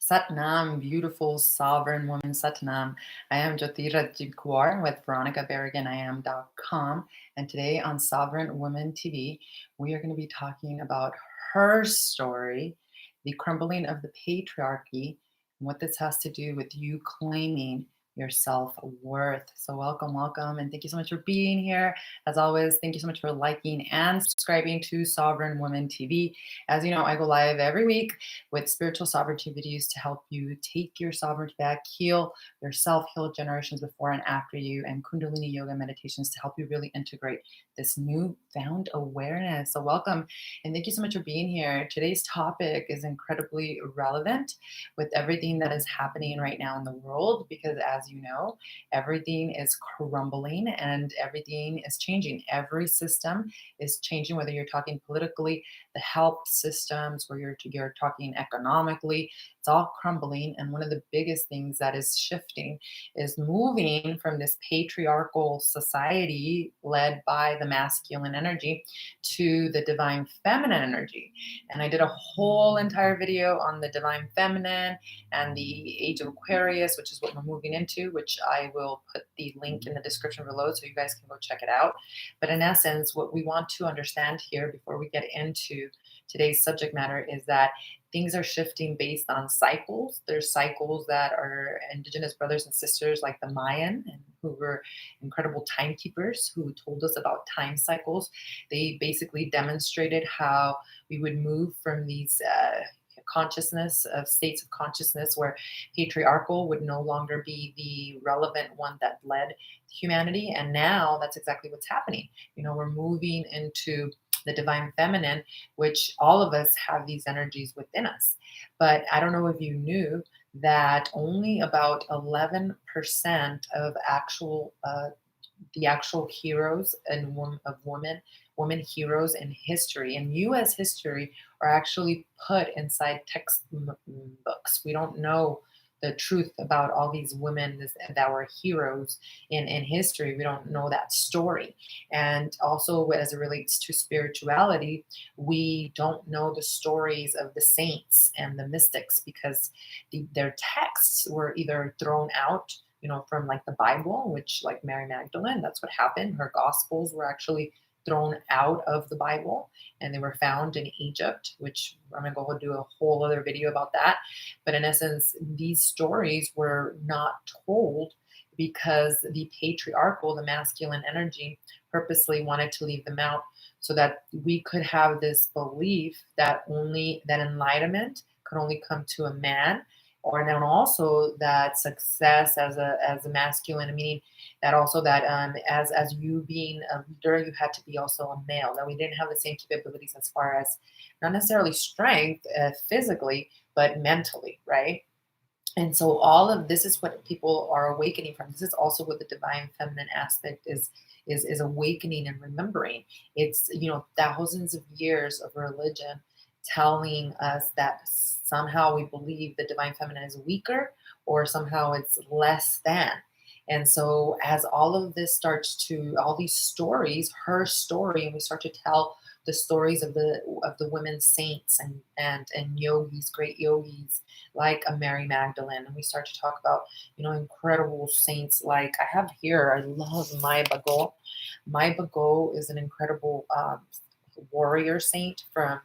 Satnam, beautiful sovereign woman Satnam. I am Jyotira Kaur with VeronicaBerriganIam.com. And today on Sovereign Woman TV, we are going to be talking about her story, the crumbling of the patriarchy, and what this has to do with you claiming your self-worth. So welcome, and thank you so much for being here. As always, thank you so much for liking and subscribing to Sovereign Woman TV. As you know, I go live every week with spiritual sovereignty videos to help you take your sovereignty back, heal yourself, heal generations before and after you, and Kundalini yoga meditations to help you really integrate this newfound awareness. So welcome, and thank you so much for being here. Today's topic is incredibly relevant with everything that is happening right now in the world, because as you know, everything is crumbling and everything is changing. Every system is changing, whether you're talking politically, the health systems, where you're talking economically, it's all crumbling. And one of the biggest things that is shifting is moving from this patriarchal society led by the masculine energy to the divine feminine energy. And I did a whole entire video on the divine feminine and the age of Aquarius, which is what we're moving into, which I will put the link in the description below so you guys can go check it out. But in essence, what we want to understand here before we get into today's subject matter is that things are shifting based on cycles. There's cycles that are indigenous brothers and sisters like the Mayan, and who were incredible timekeepers who told us about time cycles. They basically demonstrated how we would move from these consciousness of states of consciousness where patriarchal would no longer be the relevant one that led humanity. And now that's exactly what's happening. We're moving into the divine feminine, which all of us have these energies within us. But I don't know if you knew that only about 11% of the actual heroes and women heroes in history, in U.S. history, are actually put inside textbooks. We don't know the truth about all these women that were heroes in history. We don't know that story. And also, as it relates to spirituality, we don't know the stories of the saints and the mystics, because their texts were either thrown out, from like the Bible, which, like Mary Magdalene, that's what happened. Her gospels were actually thrown out of the Bible, and they were found in Egypt, which I'm going to go do a whole other video about that. But in essence, these stories were not told because the patriarchal, the masculine energy, purposely wanted to leave them out, so that we could have this belief that enlightenment could only come to a man, or then also that success as a masculine, meaning that also that as you being a leader, you had to be also a male. That we didn't have the same capabilities as far as not necessarily strength physically, but mentally, right? And so all of this is what people are awakening from. This is also what the divine feminine aspect is awakening and remembering. It's thousands of years of religion telling us that somehow we believe the divine feminine is weaker, or somehow it's less than. And so as all of this starts to, all these stories, her story, and we start to tell the stories of the women saints and yogis, great yogis like a Mary Magdalene, and we start to talk about incredible saints like I have here. I love Mai Bago. Mai Bago is an incredible warrior saint from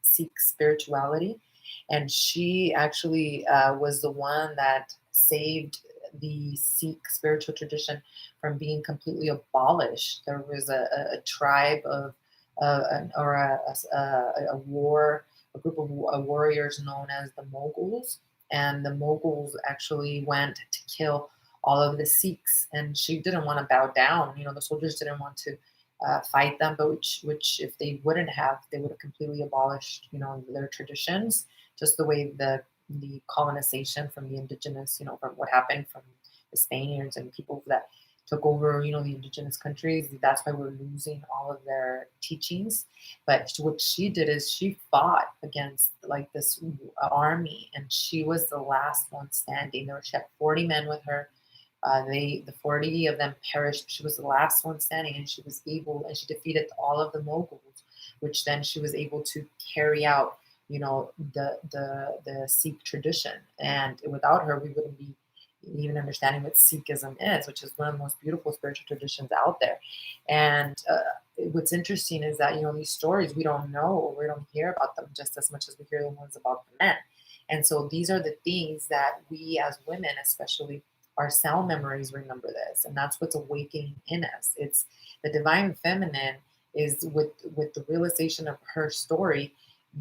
Sikh spirituality, and she actually was the one that saved the Sikh spiritual tradition from being completely abolished. There was a tribe of a group of warriors known as the Moguls, and the Moguls actually went to kill all of the Sikhs, and she didn't want to bow down. The soldiers didn't want to fight them, but which if they wouldn't have, they would have completely abolished their traditions, just the way the colonization from the indigenous, from what happened from the Spaniards and people that took over, the indigenous countries. That's why we're losing all of their teachings. But what she did is she fought against like this army, and she was the last one standing. She had 40 men with her. The 40 of them perished. She was the last one standing, and she defeated all of the Moguls, which then she was able to carry out, the Sikh tradition. And without her, we wouldn't be even understanding what Sikhism is, which is one of the most beautiful spiritual traditions out there. And what's interesting is that these stories we don't know, or we don't hear about them just as much as we hear the ones about the men. And so these are the things that we as women, especially our cell memories, remember this, and that's what's awakening in us. It's the divine feminine is with the realization of her story.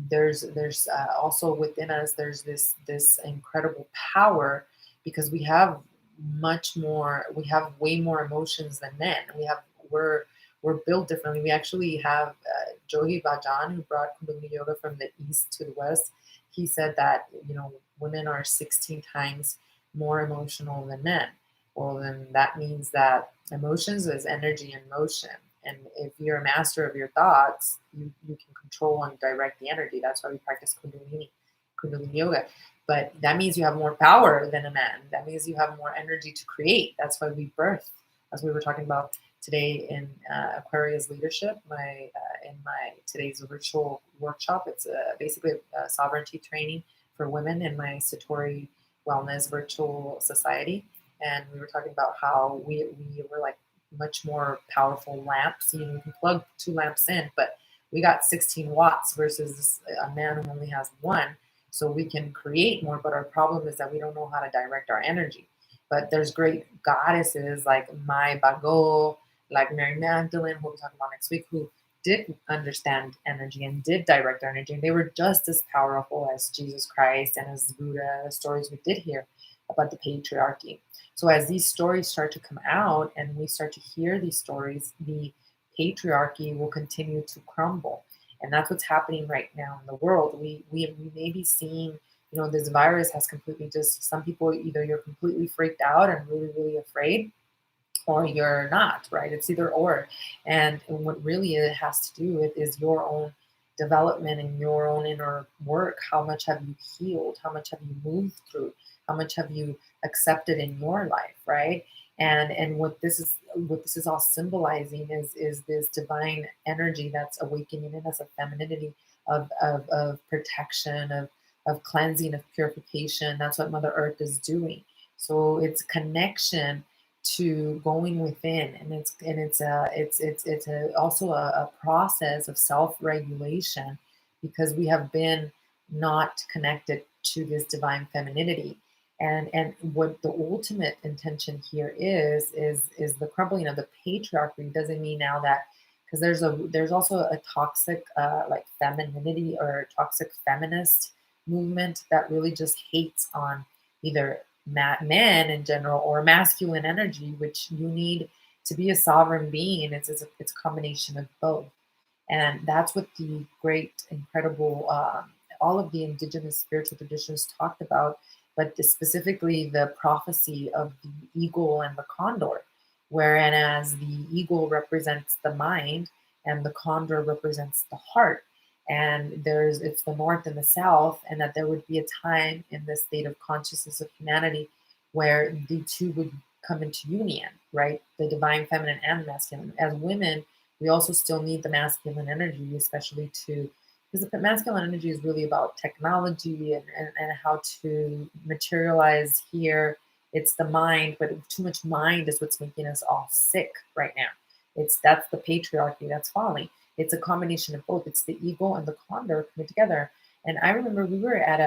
There's also within us, there's this incredible power, because we have way more emotions than men. We're built differently. We actually have Johi Bhajan, who brought Kundalini yoga from the east to the west. He said that women are 16 times more emotional than men. Well, then that means that emotions is energy in motion. And if you're a master of your thoughts, you can control and direct the energy. That's why we practice Kundalini yoga. But that means you have more power than a man. That means you have more energy to create. That's why we birth, as we were talking about today in Aquarius leadership. In my today's virtual workshop, it's basically a sovereignty training for women in my Satori Wellness Virtual Society. And we were talking about how we were like much more powerful lamps. You can plug 2 lamps in, but we got 16 watts versus a man who only has one. So we can create more, but our problem is that we don't know how to direct our energy. But there's great goddesses like Mai Bago, like Mary Magdalene, who we'll talk about next week, who did understand energy and did direct our energy. And they were just as powerful as Jesus Christ and as Buddha, the stories we did hear about the patriarchy. So as these stories start to come out and we start to hear these stories, the patriarchy will continue to crumble. And that's what's happening right now in the world. We may be seeing, this virus has completely just, some people, either you're completely freaked out and really, really afraid, or you're not, right? It's either or. And what really it has to do with is your own development and your own inner work. How much have you healed? How much have you moved through? How much have you accepted in your life, right? And what this is all symbolizing is this divine energy that's awakening in us, of femininity, of protection, of cleansing, of purification. That's what Mother Earth is doing. So it's connection to going within, and it's also a process of self-regulation, because we have been not connected to this divine femininity. And what the ultimate intention here is the crumbling of the patriarchy. Doesn't mean now that, because there's also a toxic like femininity or toxic feminist movement that really just hates on either men in general or masculine energy, which you need to be a sovereign being. It's a combination of both. And that's what the great, incredible, all of the indigenous spiritual traditions talked about, but specifically the prophecy of the eagle and the condor, whereas the eagle represents the mind and the condor represents the heart. And it's the north and the south, and that there would be a time in the state of consciousness of humanity where the two would come into union, right? The divine feminine and masculine. As women, we also still need the masculine energy, especially because the masculine energy is really about technology and how to materialize here. It's the mind, but too much mind is what's making us all sick right now. That's the patriarchy that's falling. It's a combination of both. It's the eagle and the condor coming together. And I remember we were at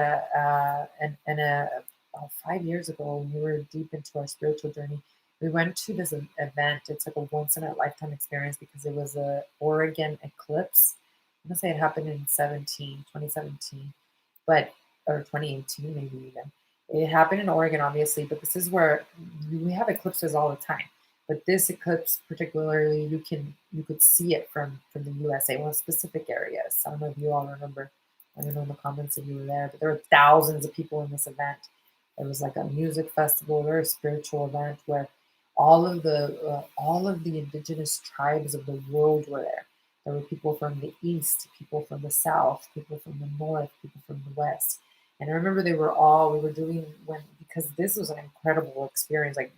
about 5 years ago, when we were deep into our spiritual journey. We went to this event. It's like a once in a lifetime experience, because it was a Oregon eclipse. I'm gonna say it happened in 2017, but or 2018 maybe even. It happened in Oregon, obviously, but this is where we have eclipses all the time. But this eclipse particularly, you could see it from the USA, well, specific areas. I don't know if you all remember. I don't know in the comments if you were there, but there were thousands of people in this event. It was like a music festival, very spiritual event where all of the indigenous tribes of the world were there. There were people from the east, people from the south, people from the north, people from the west. And I remember we were doing, because this was an incredible experience. Like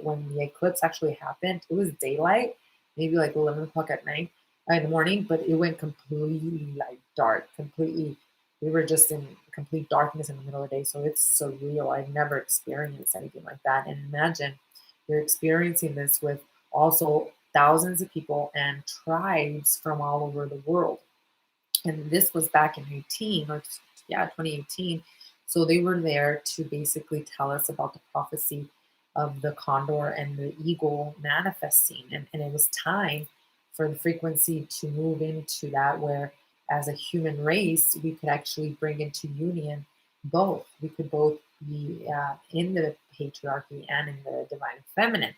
when the eclipse actually happened, it was daylight, maybe like 11 o'clock at night, in the morning, but it went completely like dark, completely. we were just in complete darkness in the middle of the day. So it's surreal. I've never experienced anything like that. And imagine you're experiencing this with also thousands of people and tribes from all over the world. And this was back in 18 or yeah, 2018. So they were there to basically tell us about the prophecy of the condor and the eagle manifesting. And it was time for the frequency to move into that, where as a human race we could actually bring into union both. We could both be in the patriarchy and in the divine feminine.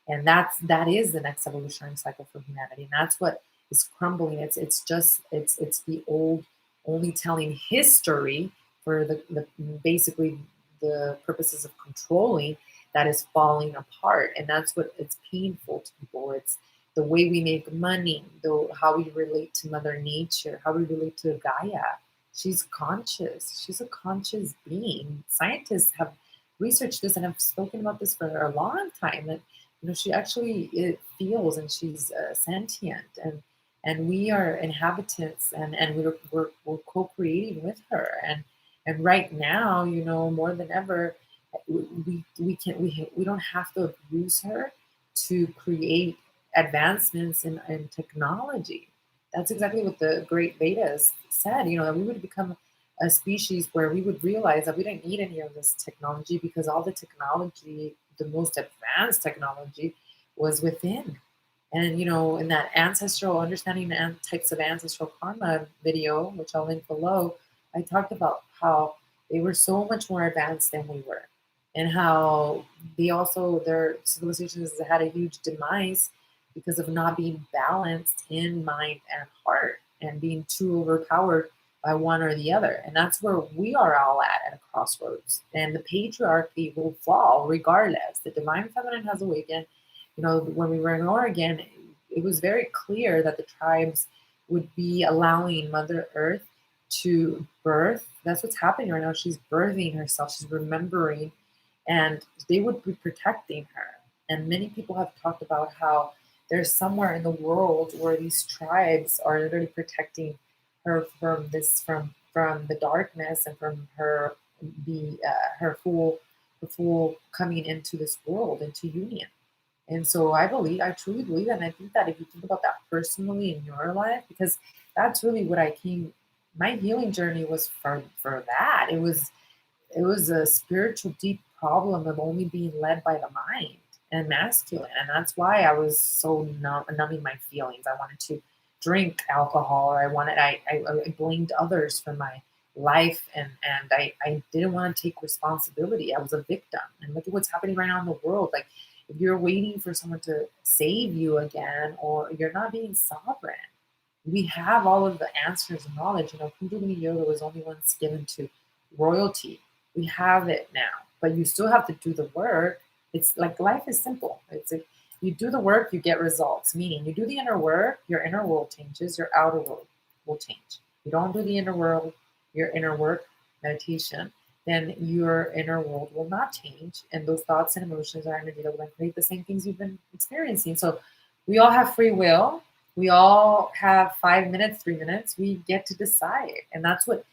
And that is the next evolutionary cycle for humanity. And that's what is crumbling. It's the old only telling history for the basically the purposes of controlling, that is falling apart. And that's what it's painful to people. It's the way we make money, how we relate to Mother Nature, how we relate to Gaia. She's conscious. She's a conscious being. Scientists have researched this and have spoken about this for a long time. That she actually it feels, and she's sentient, and we are inhabitants, and we're co-creating with her. And right now, more than ever, we don't have to abuse her to create advancements in technology. That's exactly what the great Vedas said, that we would become a species where we would realize that we didn't need any of this technology, because all the technology, the most advanced technology, was within. And in that ancestral understanding and types of ancestral karma video, which I'll link below, I talked about how they were so much more advanced than we were, and how their civilizations had a huge demise because of not being balanced in mind and heart, and being too overpowered by one or the other. And that's where we are all at a crossroads. And the patriarchy will fall regardless. The divine feminine has awakened. When we were in Oregon, it was very clear that the tribes would be allowing Mother Earth to birth. That's what's happening right now. She's birthing herself, she's remembering, and they would be protecting her. And many people have talked about how there's somewhere in the world where these tribes are literally protecting her from from the darkness, and from her full coming into this world, into union. And so I truly believe that. And I think that if you think about that personally in your life, because that's really what my healing journey was for that. It was a spiritual deep problem of only being led by the mind and masculine. And that's why I was so numbing my feelings. I wanted to drink alcohol, or I blamed others for my life, and I didn't want to take responsibility. I was a victim. And look at what's happening right now in the world. Like, if you're waiting for someone to save you again, or you're not being sovereign. We have all of the answers and knowledge. Kundalini Yoga was only once given to royalty. We have it now, but you still have to do the work. It's like life is simple. It's like you do the work, you get results. Meaning, you do the inner work, your inner world changes, your outer world will change. You don't do the inner world, your inner work, meditation, then your inner world will not change. And those thoughts and emotions are energy that will then create the same things you've been experiencing. So we all have free will. We all have 5 minutes, 3 minutes. We get to decide. And that's what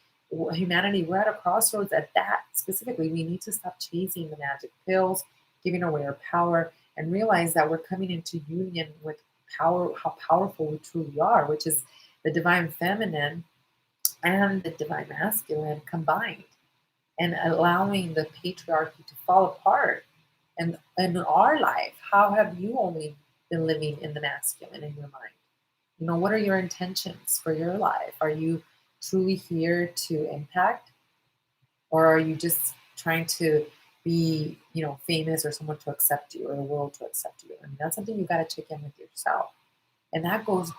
humanity, we're at a crossroads at that specifically. We need to stop chasing the magic pills, giving away our power, and realize that we're coming into union with power, how powerful we truly are, which is the divine feminine and the divine masculine combined, and allowing the patriarchy to fall apart. And in our life, how have you only been living in the masculine in your mind? What are your intentions for your life? Are you truly here to impact, or are you just trying to be, famous, or someone to accept you, or the world to accept you? I mean, that's something you got to check in with yourself. And that goes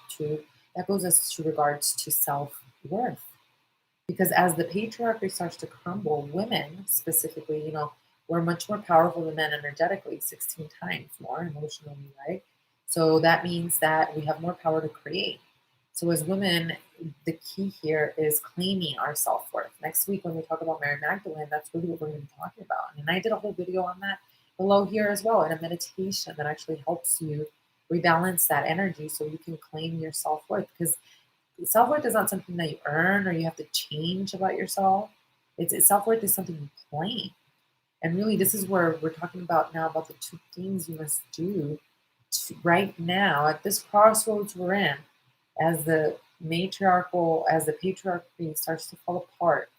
as to regards to self-worth. Because as the patriarchy starts to crumble, women specifically, we're much more powerful than men energetically, 16 times more emotionally, right? So that means that we have more power to create. So as women, the key here is claiming our self-worth. Next week, when we talk about Mary Magdalene, that's really what we're going to be talking about. And I did a whole video on that below here as well, and a meditation that actually helps you rebalance that energy so you can claim your self-worth. Because Self-worth is not something that you earn or you have to change about yourself. Self-worth is something you claim. And really, this is where we're talking about now about the two things you must do right now at this crossroads we're in, as as the patriarchy starts to fall apart,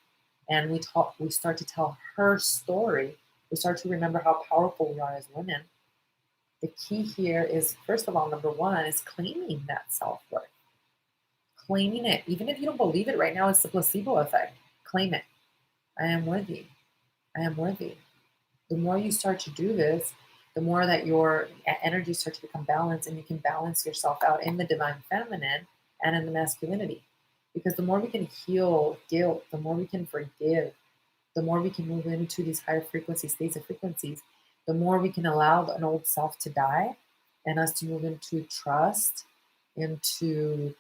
and we start to tell her story. We start to remember how powerful we are as women. The key here is, first of all, number one is claiming that self worth, claiming it, even if you don't believe it right now. It's the placebo effect. Claim it. I am worthy. I am worthy. The more you start to do this, the more that your energy starts to become balanced, and you can balance yourself out in the divine feminine and in the masculinity. Because the more we can heal guilt, the more we can forgive, the more we can move into these higher frequency states of frequencies, the more we can allow an old self to die and us to move into trust, into,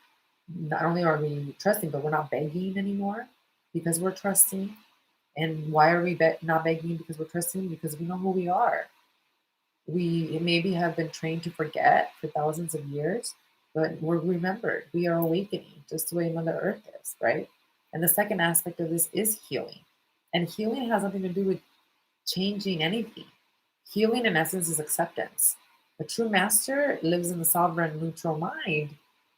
not only are we trusting, but we're not begging anymore because we're trusting. And why are we not begging because we're trusting? Because we know who we are. We maybe have been trained to forget for thousands of years, but we're remembered. We are awakening, just the way Mother Earth is, right? And the second aspect of this is healing. And healing has nothing to do with changing anything. Healing, in essence, is acceptance. A true master lives in the sovereign, neutral mind.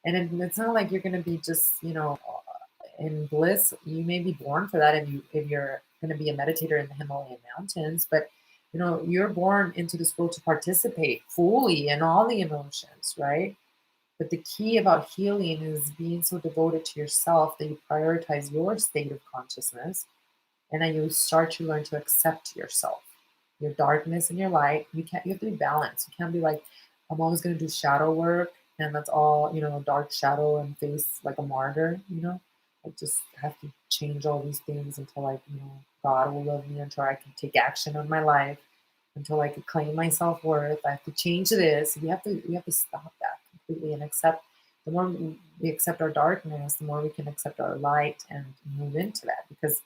And it's not like you're going to be just, in bliss. You may be born for that if you're going to be a meditator in the Himalayan mountains, but you're born into this world to participate fully in all the emotions, right? But the key about healing is being so devoted to yourself that you prioritize your state of consciousness, and then you start to learn to accept yourself, your darkness and your light. You have to be balanced. You can't be like, I'm always going to do shadow work, and that's all, dark shadow and face like a martyr. I just have to change all these things until, like, God will love me, until I can take action on my life, until I can claim my self-worth. I have to change this. We have to stop that completely and accept. The more we accept our darkness, the more we can accept our light and move into that. Because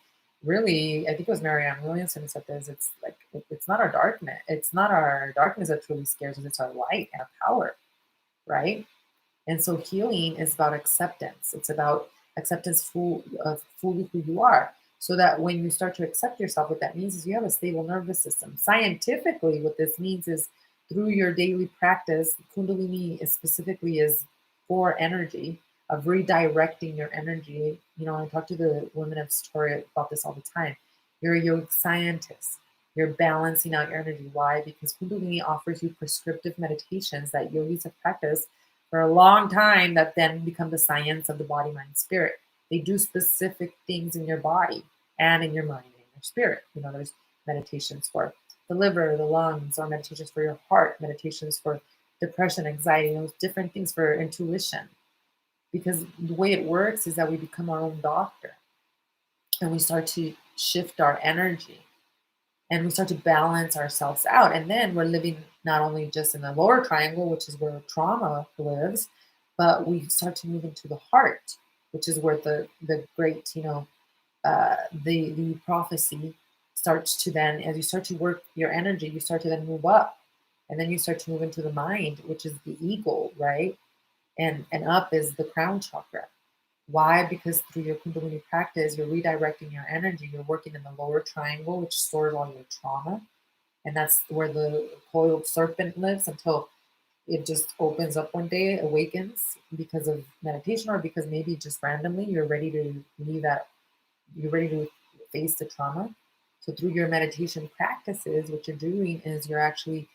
really, I think it was Marianne Williamson who said this. It's like, it's not our darkness. It's not our darkness that truly scares us. It's our light and our power, right? And so healing is about acceptance. It's about acceptance of fully who you are. So that when you start to accept yourself, what that means is you have a stable nervous system. Scientifically, what this means is, through your daily practice, Kundalini specifically is for energy, of redirecting your energy. I talk to the women of Story about this all the time. You're a yogic scientist. You're balancing out your energy. Why? Because Kundalini offers you prescriptive meditations that yogis have practiced for a long time that then become the science of the body, mind, spirit. They do specific things in your body and in your mind and your spirit. There's meditations for the liver, the lungs, or meditations for your heart, meditations for depression, anxiety, those different things for intuition. Because the way it works is that we become our own doctor, and we start to shift our energy, and we start to balance ourselves out. And then we're living not only just in the lower triangle, which is where trauma lives, but we start to move into the heart, which is where the great, the prophecy starts to then, as you start to work your energy, you start to then move up. And then you start to move into the mind, which is the eagle, right? And up is the crown chakra. Why? Because through your Kundalini practice, you're redirecting your energy. You're working in the lower triangle, which stores all your trauma. And that's where the coiled serpent lives until it just opens up one day, awakens because of meditation, or because maybe just randomly you're ready to leave that, you're ready to face the trauma. So through your meditation practices, what you're doing is you're actually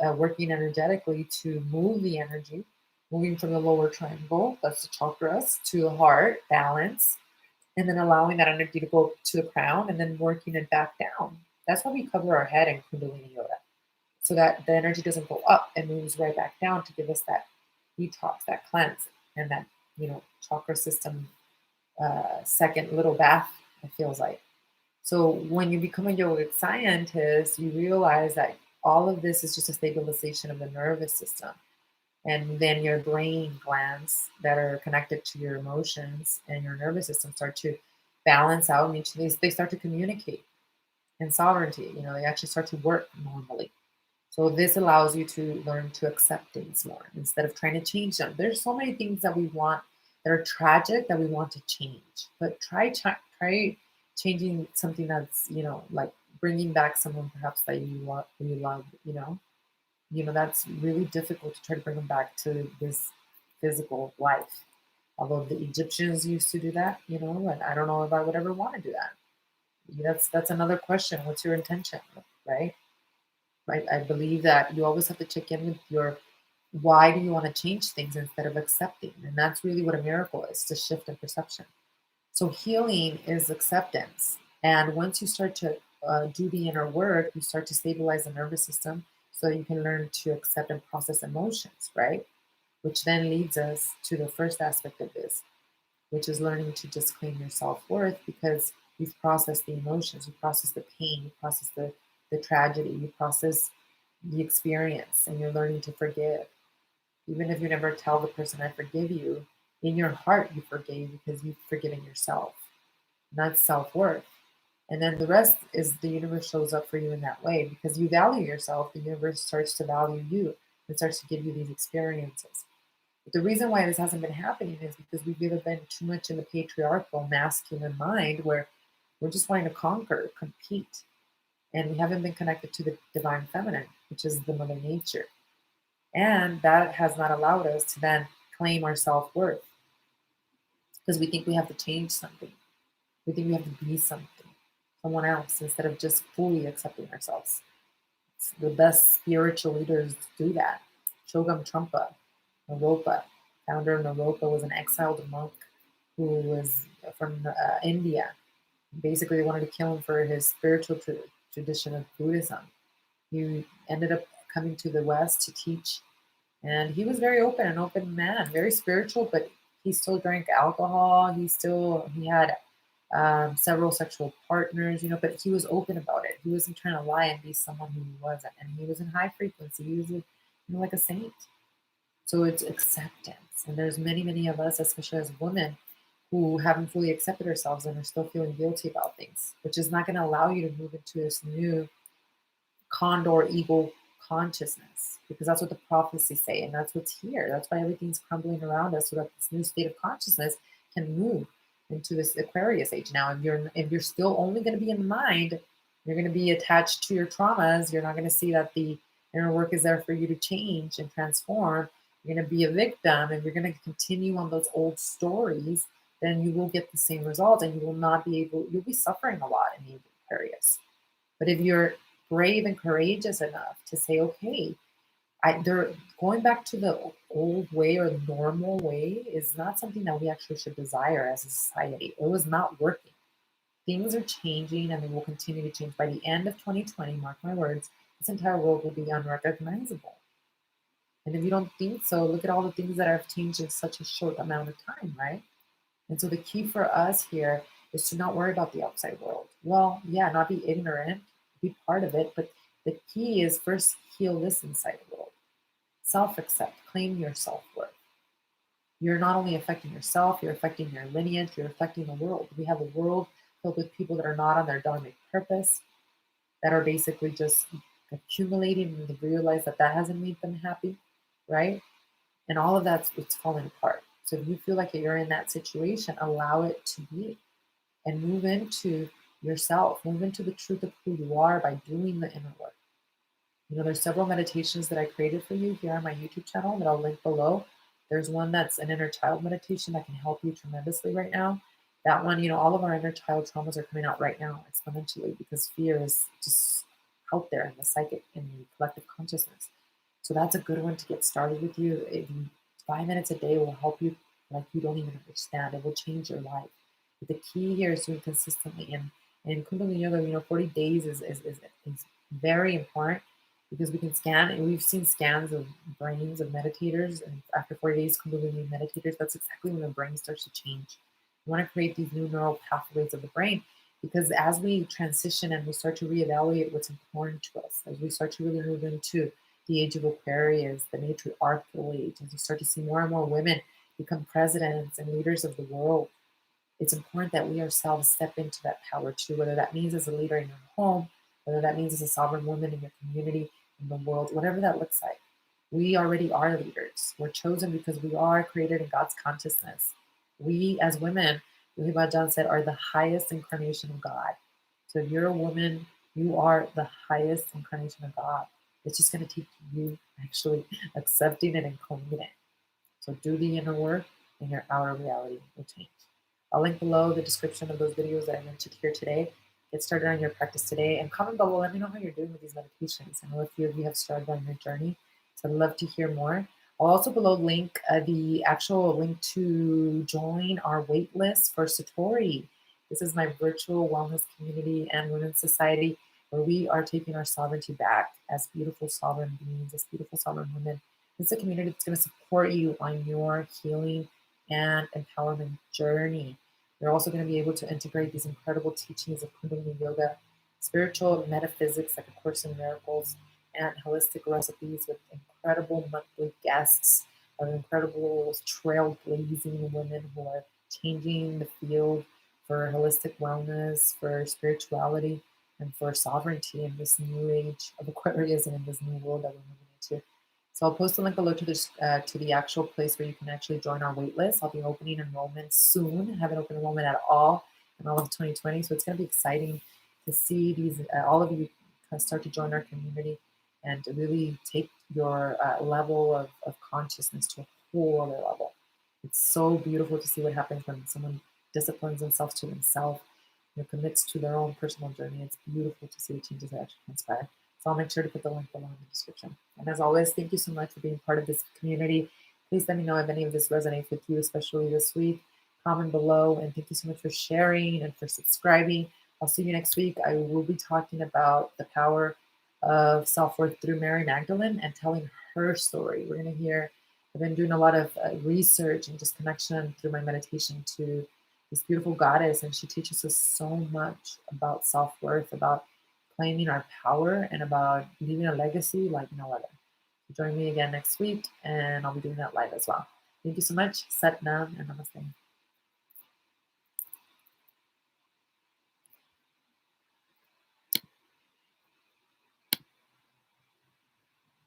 working energetically to move the energy, moving from the lower triangle, that's the chakras, to the heart, balance, and then allowing that energy to go to the crown, and then working it back down. That's why we cover our head in Kundalini Yoga, so that the energy doesn't go up and moves right back down to give us that detox, that cleanse, and that, chakra system second little bath, it feels like. So when you become a yogic scientist, you realize that all of this is just a stabilization of the nervous system. And then your brain glands that are connected to your emotions and your nervous system start to balance out, and they start to communicate in sovereignty. They actually start to work normally. So this allows you to learn to accept things more instead of trying to change them. There's so many things that we want that are tragic that we want to change. But try changing something that's, like bringing back someone perhaps that you love. That's really difficult to try to bring them back to this physical life. Although the Egyptians used to do that, and I don't know if I would ever want to do that. That's another question. What's your intention, right? I believe that you always have to check in with your why do you want to change things instead of accepting, and that's really what a miracle is, to shift in perception. So healing is acceptance, and once you start to do the inner work, you start to stabilize the nervous system so that you can learn to accept and process emotions, right? Which then leads us to the first aspect of this, which is learning to just claim your self-worth, because you've processed the emotions, you process the pain, you process the tragedy, you process the experience, and you're learning to forgive. Even if you never tell the person I forgive you, in your heart you forgave because you've forgiven yourself. And that's self-worth. And then the rest is the universe shows up for you in that way because you value yourself. The universe starts to value you and starts to give you these experiences. But the reason why this hasn't been happening is because we've either been too much in the patriarchal masculine mind where we're just wanting to conquer, compete, and we haven't been connected to the divine feminine, which is the mother nature. And that has not allowed us to then claim our self-worth because we think we have to change something. We think we have to be something, someone else, instead of just fully accepting ourselves. The best spiritual leaders do that. Shogam Trungpa, Naropa, founder of Naropa, was an exiled monk who was from India. Basically, they wanted to kill him for his spiritual tradition of Buddhism. He ended up coming to the West to teach, and he was very open, an open man, very spiritual, but he still drank alcohol. He had several sexual partners, but he was open about it. He wasn't trying to lie and be someone who he wasn't, and he was in high frequency. He was like a saint. So it's acceptance, and there's many, many of us, especially as women, who haven't fully accepted ourselves and are still feeling guilty about things, which is not going to allow you to move into this new condor eagle consciousness, because that's what the prophecies say, and that's what's here. That's why everything's crumbling around us, so that this new state of consciousness can move into this Aquarius age. Now, if you're still only going to be in the mind, you're going to be attached to your traumas. You're not going to see that the inner work is there for you to change and transform. You're going to be a victim, and you're going to continue on those old stories. Then you will get the same result, and you will not be able. You'll be suffering a lot in the Aquarius. But if you're brave and courageous enough to say, okay, they're going back to the old way or the normal way is not something that we actually should desire as a society. It was not working. Things are changing, and they will continue to change. By the end of 2020, mark my words, this entire world will be unrecognizable. And if you don't think so, look at all the things that have changed in such a short amount of time, right? And so the key for us here is to not worry about the outside world. Well, yeah, not be ignorant, be part of it, but the key is first heal this inside world. Self-accept, claim your self-worth. You're not only affecting yourself, you're affecting your lineage, you're affecting the world. We have a world filled with people that are not on their dharmic purpose, that are basically just accumulating, and they realize that that hasn't made them happy, right? And all of that's what's falling apart. So if you feel like you're in that situation, allow it to be, and move into yourself, move into the truth of who you are by doing the inner work. There's several meditations that I created for you here on my YouTube channel that I'll link below. There's one that's an inner child meditation that can help you tremendously right now. That one, all of our inner child traumas are coming out right now exponentially because fear is just out there in the psychic, in the collective consciousness. So that's a good one to get started with you. 5 minutes a day will help you like you don't even understand. It will change your life. But the key here is doing consistently. And in Kundalini Yoga, 40 days is very important because we can scan, and we've seen scans of brains of meditators, and after 40 days, Kundalini meditators, that's exactly when the brain starts to change. We want to create these new neural pathways of the brain because as we transition and we start to reevaluate what's important to us, as we start to really move into the age of Aquarius, the matriarchal age, as we start to see more and more women become presidents and leaders of the world, it's important that we ourselves step into that power too, whether that means as a leader in your home, whether that means as a sovereign woman in your community, in the world, whatever that looks like. We already are leaders. We're chosen because we are created in God's consciousness. We as women, really Bhajan said, are the highest incarnation of God. So if you're a woman, you are the highest incarnation of God. It's just going to take you actually accepting it and claiming it. So do the inner work and your outer reality will change. I'll link below the description of those videos that I mentioned here today. Get started on your practice today and comment below. Let me know how you're doing with these meditations. I know a few of you have started on your journey, so I'd love to hear more. I'll also below link the actual link to join our wait list for Satori. This is my virtual wellness community and women's society where we are taking our sovereignty back as beautiful sovereign beings, as beautiful sovereign women. It's a community that's going to support you on your healing and empowerment journey. You're also going to be able to integrate these incredible teachings of Kundalini Yoga, spiritual metaphysics like A Course in Miracles, and holistic recipes with incredible monthly guests of incredible trailblazing women who are changing the field for holistic wellness, for spirituality, and for sovereignty in this new age of Aquarius and in this new world that we're moving into. So I'll post a link below to this to the actual place where you can actually join our waitlist. I'll be opening enrollment soon. I haven't opened enrollment at all in all of 2020, so it's going to be exciting to see these all of you start to join our community and to really take your level of consciousness to a whole other level. It's so beautiful to see what happens when someone disciplines themselves to themselves, commits to their own personal journey. It's beautiful to see the changes that actually transpire. So I'll make sure to put the link below in the description. And as always, thank you so much for being part of this community. Please let me know if any of this resonates with you, especially this week. Comment below, and thank you so much for sharing and for subscribing. I'll see you next week. I will be talking about the power of self-worth through Mary Magdalene and telling her story. We're going to hear, I've been doing a lot of research and just connection through my meditation to this beautiful goddess, and she teaches us so much about self-worth, about claiming our power, and about leaving a legacy like no other. So join me again next week, and I'll be doing that live as well. Thank you so much. Sat Nam and Namaste.